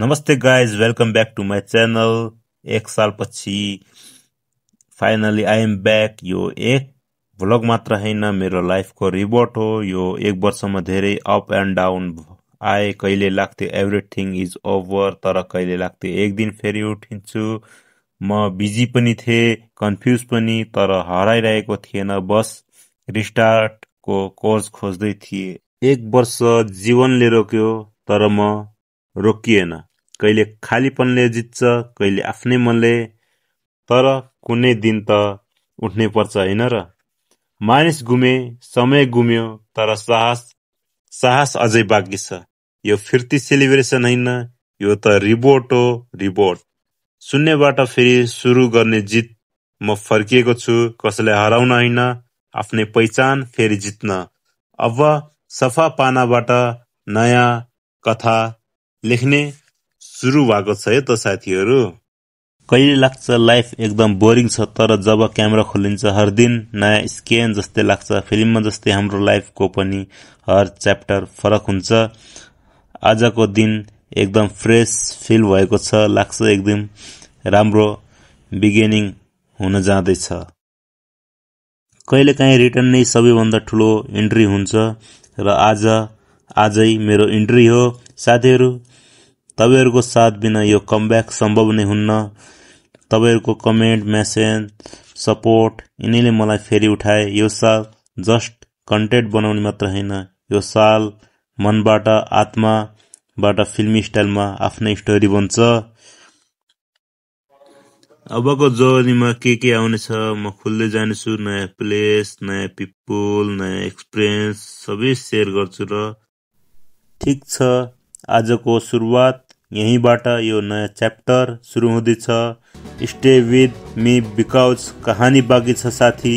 नमस्ते guys, welcome back to my channel. एक साल पछि फाइनली आई एम बैक। यो एक भ्लग मात्र हैन, मेरो लाइफको रिपोर्ट हो। यो एक वर्षमा धेरै अप एन्ड डाउन आए। कहिले लाग्थ्यो एभ्रिथिङ इज ओभर, तर कहिले लाग्थ्यो एक दिन फेरि उठिन्छु। म बिजी पनि थिएँ, कन्फ्युज पनि, तर हराइरहेको थिएन। बस रिस्टार्टको कोर्स खोज्दै थिएँ। एक वर्ष जीवनले रोक्यो, तर म रोकिएन। कहिले खालीपनले जित्छ, कहिले आफ्नै मनले, तर कुनै दिन त उठ्नै पर्छ हैन र। मानिस गुमे, समय गुम्यो, तर साहस अझै बाँकी छ। यो फिर्ती सेलिब्रेसन हैन, यो त रिपोर्ट हो, रिपोर्ट। शून्यबाट फेरि सुरु गर्ने जित। म फर्किएको छु, कसैलाई हराउन हैन, आफ्नै पहिचान फेरि जित्न। अब सफा पानाबाट नयाँ कथा लेख्ने सुरु भएको छ है त साथीहरू। कहिले लाग्छ लाइफ एकदम बोरिङ छ, तर जब क्यामेरा खोलिन्छ हर दिन नयाँ स्क्यान जस्तै लाग्छ। फिल्ममा जस्तै हाम्रो लाइफको पनि हर च्याप्टर फरक हुन्छ। आजको दिन एकदम फ्रेश फिल भएको छ, लाग्छ एकदम राम्रो बिगिनिङ हुन जाँदैछ। कहिलेकाहीँ रिटर्न नै सबैभन्दा ठुलो इन्ट्री हुन्छ, र आजै मेरो इन्ट्री हो। साथीहरू, तपाईहरुको साथ बिना यो कमब्याक सम्भव नै हुन्न। तपाईहरुको कमेन्ट, मेसेज, सपोर्ट यिनीले मलाई फेरि उठाए। यो साल जस्ट कन्टेन्ट बनाउने मात्र हैन, यो साल मनबाट, आत्माबाट फिल्मी स्टाइलमा आफ्नै स्टोरी बन्छ। अबको जर्नीमा के आउनेछ, म खुल्दै जानेछु। नयाँ प्लेस, नयाँ पिपुल, नयाँ एक्सपिरियन्स सबै सेयर गर्छु। र ठीक छ, आजको सुरुवात यहीबाट, यो नयाँ च्याप्टर सुरु हुँदैछ। स्टे विथ मी बिकज कहानी बाँकी छ साथी।